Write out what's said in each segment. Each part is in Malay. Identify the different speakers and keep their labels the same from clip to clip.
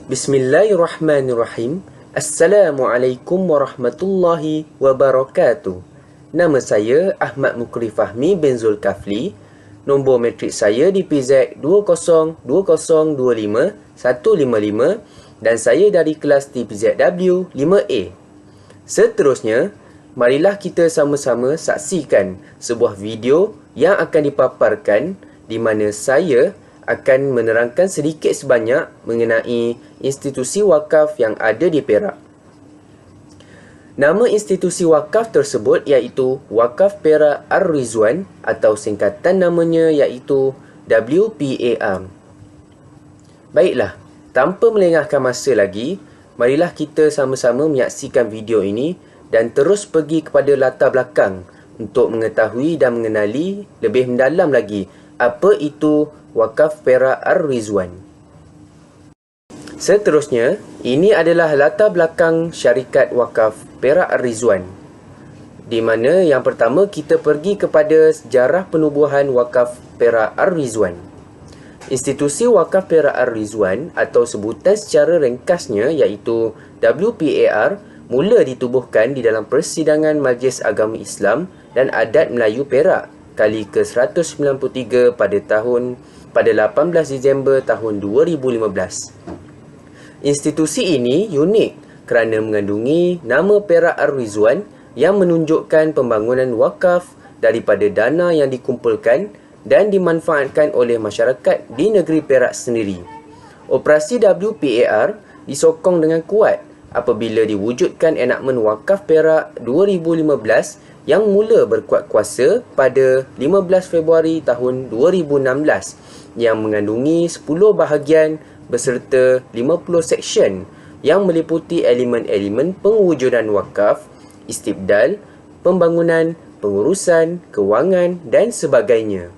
Speaker 1: Bismillahirrahmanirrahim. Assalamualaikum warahmatullahi wabarakatuh. Nama saya Ahmad Mukri Fahmi bin Zulkafli. Nombor matrik saya di PZ 202025155 dan saya dari kelas TPZW 5A. Seterusnya, marilah kita sama-sama saksikan sebuah video yang akan dipaparkan di mana saya akan menerangkan sedikit sebanyak mengenai institusi wakaf yang ada di Perak. Nama institusi wakaf tersebut iaitu Wakaf Perak Ar-Rizwan atau singkatan namanya iaitu WPAR. Baiklah, tanpa melengahkan masa lagi, marilah kita sama-sama menyaksikan video ini dan terus pergi kepada latar belakang untuk mengetahui dan mengenali lebih mendalam lagi apa itu Wakaf Perak Ar-Rizwan. Seterusnya, ini adalah latar belakang syarikat Wakaf Perak Ar-Rizwan, di mana yang pertama kita pergi kepada sejarah penubuhan Wakaf Perak Ar-Rizwan. Institusi Wakaf Perak Ar-Rizwan atau sebutan secara ringkasnya iaitu WPAR mula ditubuhkan di dalam Persidangan Majlis Agama Islam dan Adat Melayu Perak kali ke-193 pada 18 Disember tahun 2015. Institusi ini unik kerana mengandungi nama Perak Ar-Rizwan yang menunjukkan pembangunan wakaf daripada dana yang dikumpulkan dan dimanfaatkan oleh masyarakat di negeri Perak sendiri. Operasi WPAR disokong dengan kuat apabila diwujudkan enakmen Wakaf Perak 2015 yang mula berkuat kuasa pada 15 Februari tahun 2016 yang mengandungi 10 bahagian beserta 50 seksyen yang meliputi elemen-elemen penguwujudan wakaf, istibdal, pembangunan, pengurusan, kewangan dan sebagainya.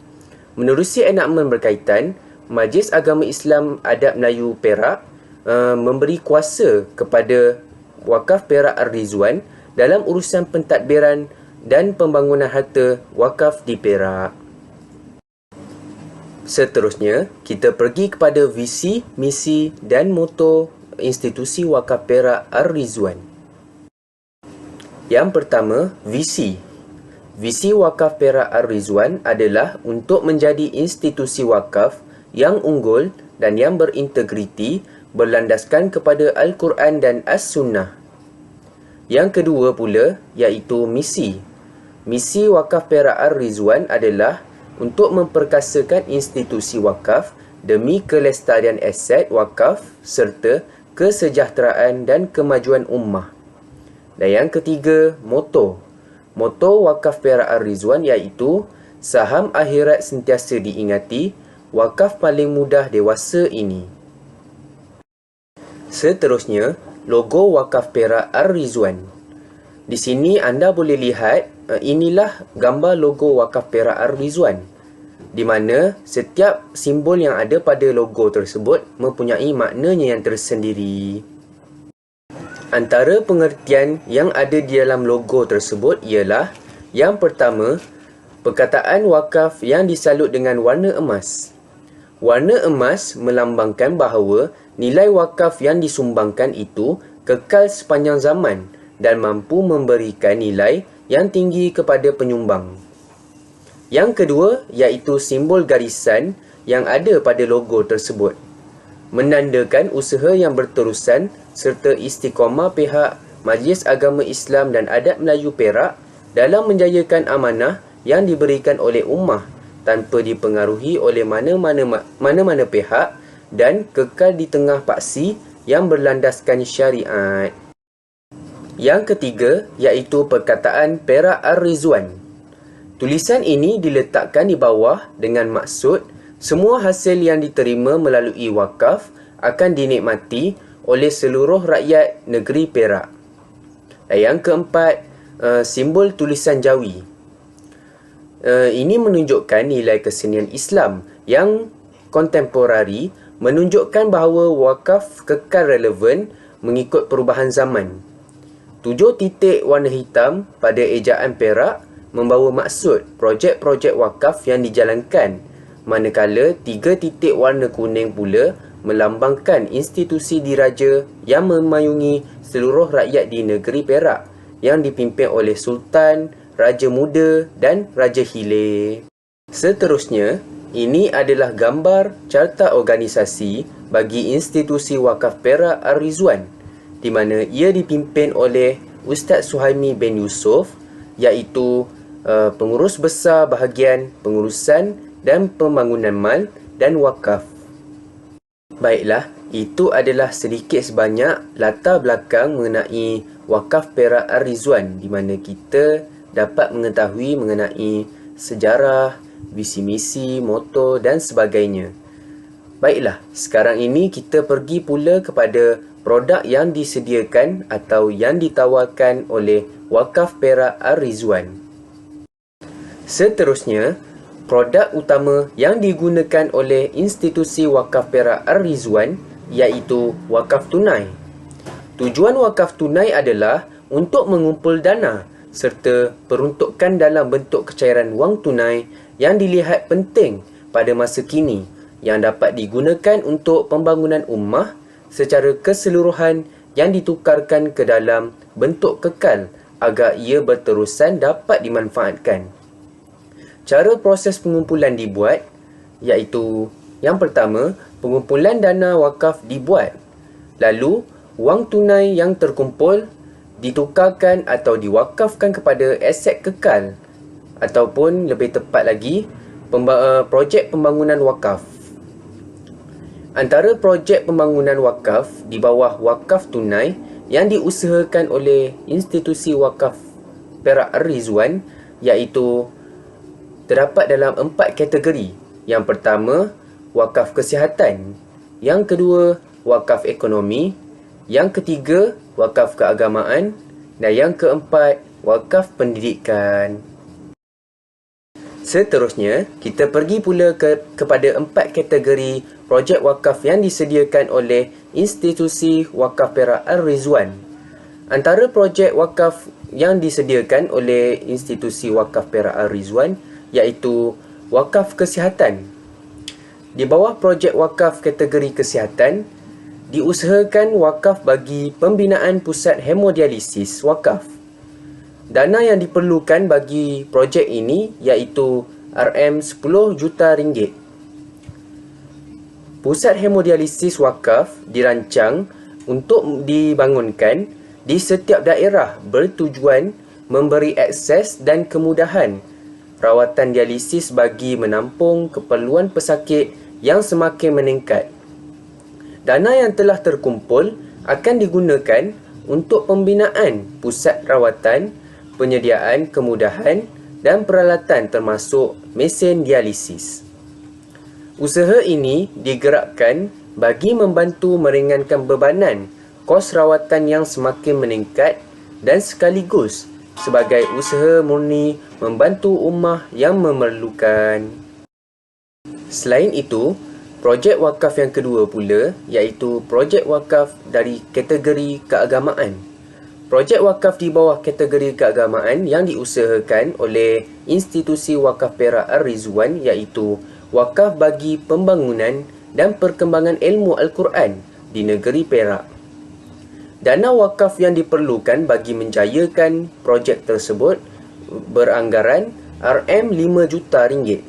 Speaker 1: Menerusi enakmen berkaitan, Majlis Agama Islam Adat Melayu Perak memberi kuasa kepada Wakaf Perak Ar-Rizwan dalam urusan pentadbiran dan pembangunan harta wakaf di Perak. Seterusnya, kita pergi kepada visi, misi dan moto institusi Wakaf Perak Ar-Rizwan. Yang pertama, visi. Visi Wakaf Perak Ar-Rizwan adalah untuk menjadi institusi wakaf yang unggul dan yang berintegriti berlandaskan kepada Al-Quran dan As-Sunnah. Yang kedua pula iaitu misi. Misi Wakaf Perak Ar-Rizwan adalah untuk memperkasakan institusi wakaf demi kelestarian aset wakaf serta kesejahteraan dan kemajuan ummah. Dan yang ketiga, moto. Moto Wakaf Perak Ar-Rizwan iaitu saham akhirat sentiasa diingati, wakaf paling mudah dewasa ini. Seterusnya, logo Wakaf Perak Ar-Rizwan. Di sini anda boleh lihat inilah gambar logo Wakaf Perak Ar-Rizwan, di mana setiap simbol yang ada pada logo tersebut mempunyai maknanya yang tersendiri. Antara pengertian yang ada di dalam logo tersebut ialah yang pertama, perkataan wakaf yang disalut dengan warna emas. Warna emas melambangkan bahawa nilai wakaf yang disumbangkan itu kekal sepanjang zaman dan mampu memberikan nilai yang tinggi kepada penyumbang. Yang kedua iaitu simbol garisan yang ada pada logo tersebut, menandakan usaha yang berterusan serta istiqamah pihak Majlis Agama Islam dan Adat Melayu Perak dalam menjayakan amanah yang diberikan oleh ummah tanpa dipengaruhi oleh mana-mana pihak dan kekal di tengah paksi yang berlandaskan syariat. Yang ketiga iaitu perkataan Perak Ar-Rizwan. Tulisan ini diletakkan di bawah dengan maksud semua hasil yang diterima melalui wakaf akan dinikmati oleh seluruh rakyat negeri Perak. Dan yang keempat, simbol tulisan Jawi. Ini menunjukkan nilai kesenian Islam yang kontemporari, menunjukkan bahawa wakaf kekal relevan mengikut perubahan zaman. 7 titik warna hitam pada ejaan Perak membawa maksud projek-projek wakaf yang dijalankan, manakala 3 titik warna kuning pula melambangkan institusi diraja yang memayungi seluruh rakyat di negeri Perak yang dipimpin oleh Sultan, Raja Muda dan Raja Hilir. Seterusnya, ini adalah gambar carta organisasi bagi institusi wakaf Perak Ar-Rizwan, di mana ia dipimpin oleh Ustaz Suhaimi bin Yusof, iaitu pengurus besar bahagian pengurusan dan pembangunan mal dan wakaf. Baiklah, itu adalah sedikit sebanyak latar belakang mengenai wakaf Perak Ar-Rizwan, di mana kita dapat mengetahui mengenai sejarah, visi misi, moto dan sebagainya. Baiklah, sekarang ini kita pergi pula kepada produk yang disediakan atau yang ditawarkan oleh Wakaf Perak Ar-Rizwan. Seterusnya, produk utama yang digunakan oleh institusi Wakaf Perak Ar-Rizwan iaitu wakaf tunai. Tujuan wakaf tunai adalah untuk mengumpul dana serta peruntukan dalam bentuk cairan wang tunai yang dilihat penting pada masa kini yang dapat digunakan untuk pembangunan ummah secara keseluruhan yang ditukarkan ke dalam bentuk kekal agar ia berterusan dapat dimanfaatkan. Cara proses pengumpulan dibuat iaitu yang pertama, pengumpulan dana wakaf dibuat. Lalu, wang tunai yang terkumpul ditukarkan atau diwakafkan kepada aset kekal ataupun lebih tepat lagi, projek pembangunan wakaf. Antara projek pembangunan wakaf di bawah wakaf tunai yang diusahakan oleh institusi wakaf Perak Ar-Rizwan iaitu terdapat dalam 4 kategori. Yang pertama, wakaf kesihatan. Yang kedua, wakaf ekonomi. Yang ketiga, wakaf keagamaan. Dan yang keempat, wakaf pendidikan. Seterusnya, kita pergi pula kepada 4 kategori projek wakaf yang disediakan oleh institusi Wakaf Perak Ar-Rizwan. Antara projek wakaf yang disediakan oleh institusi Wakaf Perak Ar-Rizwan iaitu wakaf kesihatan. Di bawah projek wakaf kategori kesihatan, diusahakan wakaf bagi pembinaan pusat hemodialisis wakaf. Dana yang diperlukan bagi projek ini iaitu RM10 juta ringgit. Pusat hemodialisis wakaf dirancang untuk dibangunkan di setiap daerah bertujuan memberi akses dan kemudahan rawatan dialisis bagi menampung keperluan pesakit yang semakin meningkat. Dana yang telah terkumpul akan digunakan untuk pembinaan pusat rawatan, penyediaan kemudahan dan peralatan termasuk mesin dialisis. Usaha ini digerakkan bagi membantu meringankan bebanan kos rawatan yang semakin meningkat dan sekaligus sebagai usaha murni membantu ummah yang memerlukan. Selain itu, projek wakaf yang kedua pula iaitu projek wakaf dari kategori keagamaan. Projek wakaf di bawah kategori keagamaan yang diusahakan oleh institusi Wakaf Perak Ar-Rizwan iaitu wakaf bagi pembangunan dan perkembangan ilmu Al-Quran di negeri Perak. Dana wakaf yang diperlukan bagi menjayakan projek tersebut beranggaran RM5 juta ringgit.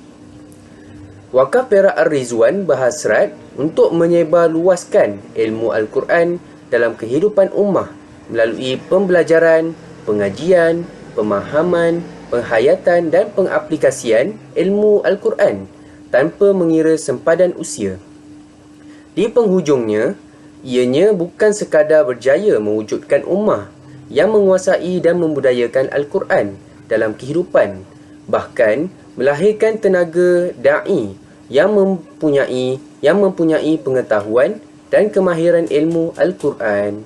Speaker 1: Wakaf Perak Ar-Rizwan berhasrat untuk menyebarluaskan ilmu Al-Quran dalam kehidupan ummah melalui pembelajaran, pengajian, pemahaman, penghayatan dan pengaplikasian ilmu Al-Quran tanpa mengira sempadan usia. Di penghujungnya, ianya bukan sekadar berjaya mewujudkan ummah yang menguasai dan membudayakan Al-Quran dalam kehidupan, bahkan melahirkan tenaga da'i yang mempunyai pengetahuan dan kemahiran ilmu Al-Quran.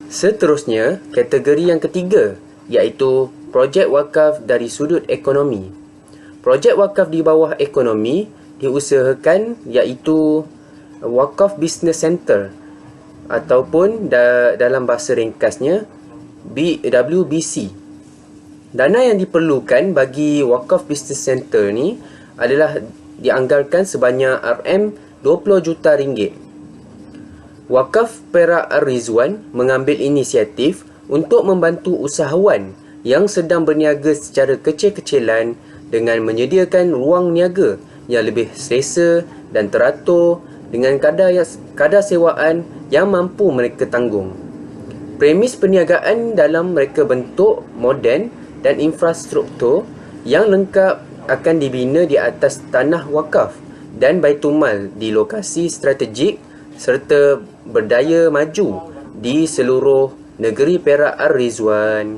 Speaker 1: Seterusnya, kategori yang ketiga iaitu projek wakaf dari sudut ekonomi. Projek wakaf di bawah ekonomi diusahakan iaitu Wakaf Business Center ataupun dalam bahasa ringkasnya WBC. Dana yang diperlukan bagi Wakaf Business Center ni adalah dianggarkan sebanyak RM20 juta ringgit. Wakaf Perak Ar-Rizwan mengambil inisiatif untuk membantu usahawan yang sedang berniaga secara kecil-kecilan dengan menyediakan ruang niaga yang lebih selesa dan teratur dengan kadar sewaan yang mampu mereka tanggung. Premis perniagaan dalam mereka bentuk moden dan infrastruktur yang lengkap akan dibina di atas tanah wakaf dan Baitumal di lokasi strategik serta berdaya maju di seluruh negeri Perak Ar-Rizwan.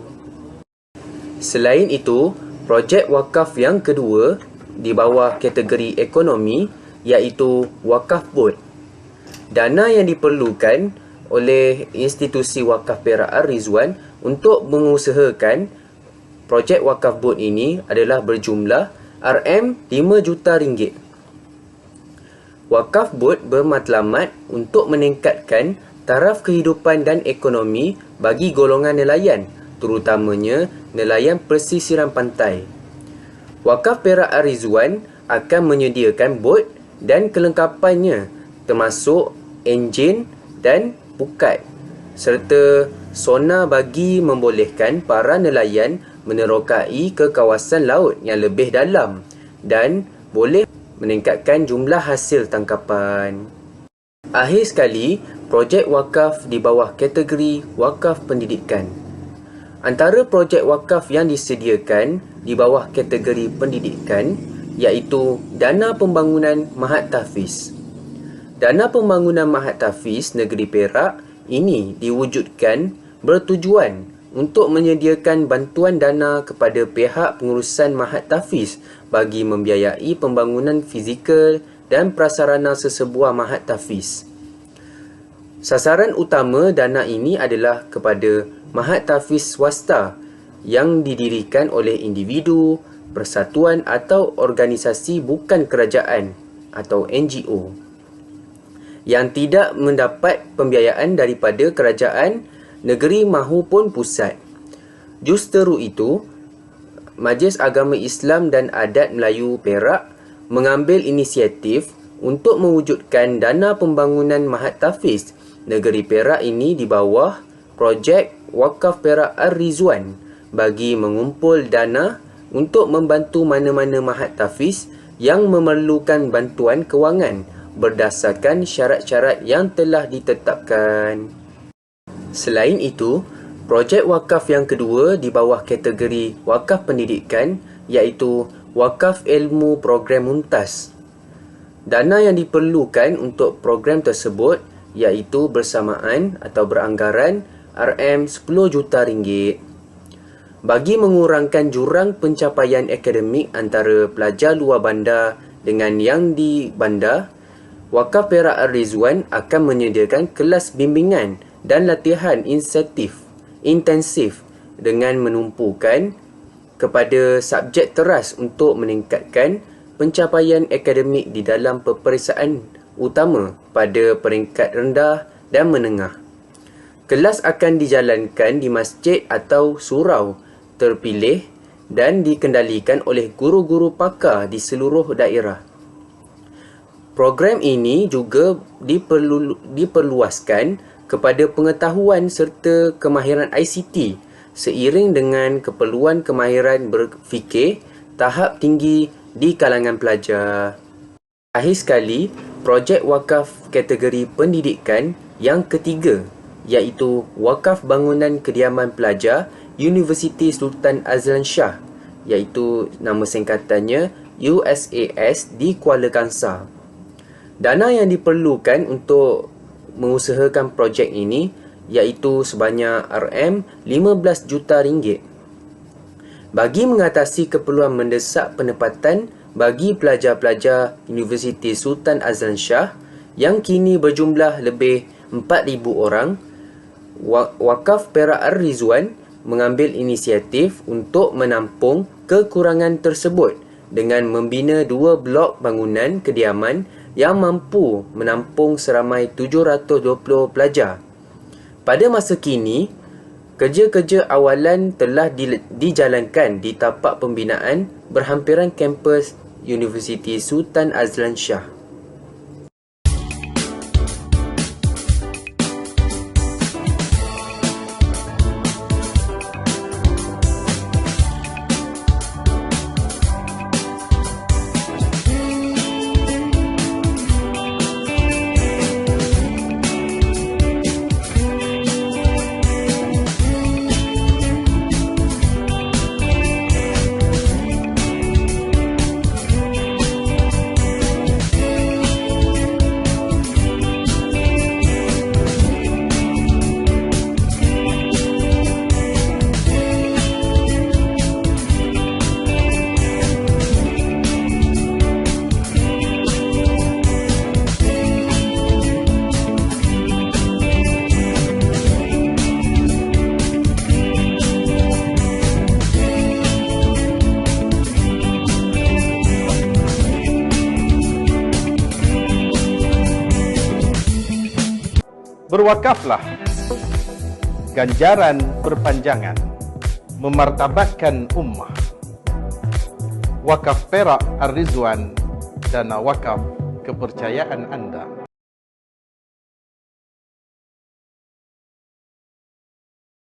Speaker 1: Selain itu, projek wakaf yang kedua di bawah kategori ekonomi iaitu Wakaf Bot. Dana yang diperlukan oleh institusi Wakaf Perak Ar-Rizwan untuk mengusahakan projek Wakaf Bot ini adalah berjumlah RM5 juta ringgit. Wakaf Bot bermatlamat untuk meningkatkan taraf kehidupan dan ekonomi bagi golongan nelayan, terutamanya nelayan pesisiran pantai. Wakaf Perak Ar-Rizwan akan menyediakan bot dan kelengkapannya termasuk enjin dan pukat serta sonar bagi membolehkan para nelayan menerokai ke kawasan laut yang lebih dalam dan boleh meningkatkan jumlah hasil tangkapan. Akhir sekali, projek wakaf di bawah kategori wakaf pendidikan. Antara projek wakaf yang disediakan di bawah kategori pendidikan iaitu Dana Pembangunan Mahat Tahfiz. Dana Pembangunan Mahat Tahfiz Negeri Perak ini diwujudkan bertujuan untuk menyediakan bantuan dana kepada pihak pengurusan Mahat Tahfiz bagi membiayai pembangunan fizikal dan prasarana sesebuah Mahat Tahfiz. Sasaran utama dana ini adalah kepada Mahat Tahfiz swasta yang didirikan oleh individu, persatuan atau organisasi bukan kerajaan atau NGO yang tidak mendapat pembiayaan daripada kerajaan negeri mahupun pusat. Justeru itu, Majlis Agama Islam dan Adat Melayu Perak mengambil inisiatif untuk mewujudkan dana pembangunan Mahat Tahfiz Negeri Perak ini di bawah projek Wakaf Perak Ar-Rizwan bagi mengumpul dana untuk membantu mana-mana Mahat Tahfiz yang memerlukan bantuan kewangan berdasarkan syarat-syarat yang telah ditetapkan. Selain itu, projek wakaf yang kedua di bawah kategori wakaf pendidikan iaitu Wakaf Ilmu Program Mumtaz. Dana yang diperlukan untuk program tersebut iaitu bersamaan atau beranggaran RM10 juta ringgit. Bagi mengurangkan jurang pencapaian akademik antara pelajar luar bandar dengan yang di bandar, Wakaf Perak Ar-Rizwan akan menyediakan kelas bimbingan dan latihan intensif dengan menumpukan kepada subjek teras untuk meningkatkan pencapaian akademik di dalam peperiksaan utama pada peringkat rendah dan menengah. Kelas akan dijalankan di masjid atau surau terpilih dan dikendalikan oleh guru-guru pakar di seluruh daerah. Program ini juga diperluaskan kepada pengetahuan serta kemahiran ICT seiring dengan keperluan kemahiran berfikir tahap tinggi di kalangan pelajar. Akhir sekali, projek wakaf kategori pendidikan yang ketiga iaitu Wakaf Bangunan Kediaman Pelajar Universiti Sultan Azlan Shah iaitu nama singkatannya USAS di Kuala Kangsar. Dana yang diperlukan untuk mengusahakan projek ini iaitu sebanyak RM15 juta ringgit. Bagi mengatasi keperluan mendesak penempatan bagi pelajar-pelajar Universiti Sultan Azlan Shah yang kini berjumlah lebih 4,000 orang, Wakaf Perak Ar-Rizwan mengambil inisiatif untuk menampung kekurangan tersebut dengan membina 2 blok bangunan kediaman yang mampu menampung seramai 720 pelajar. Pada masa kini, Kerja-kerja awalan telah dijalankan di tapak pembinaan berhampiran kampus Universiti Sultan Azlan Shah.
Speaker 2: Berwakaflah, ganjaran berpanjangan, memartabatkan ummah. Wakaf Perak Ar-Rizwan, dana wakaf kepercayaan anda.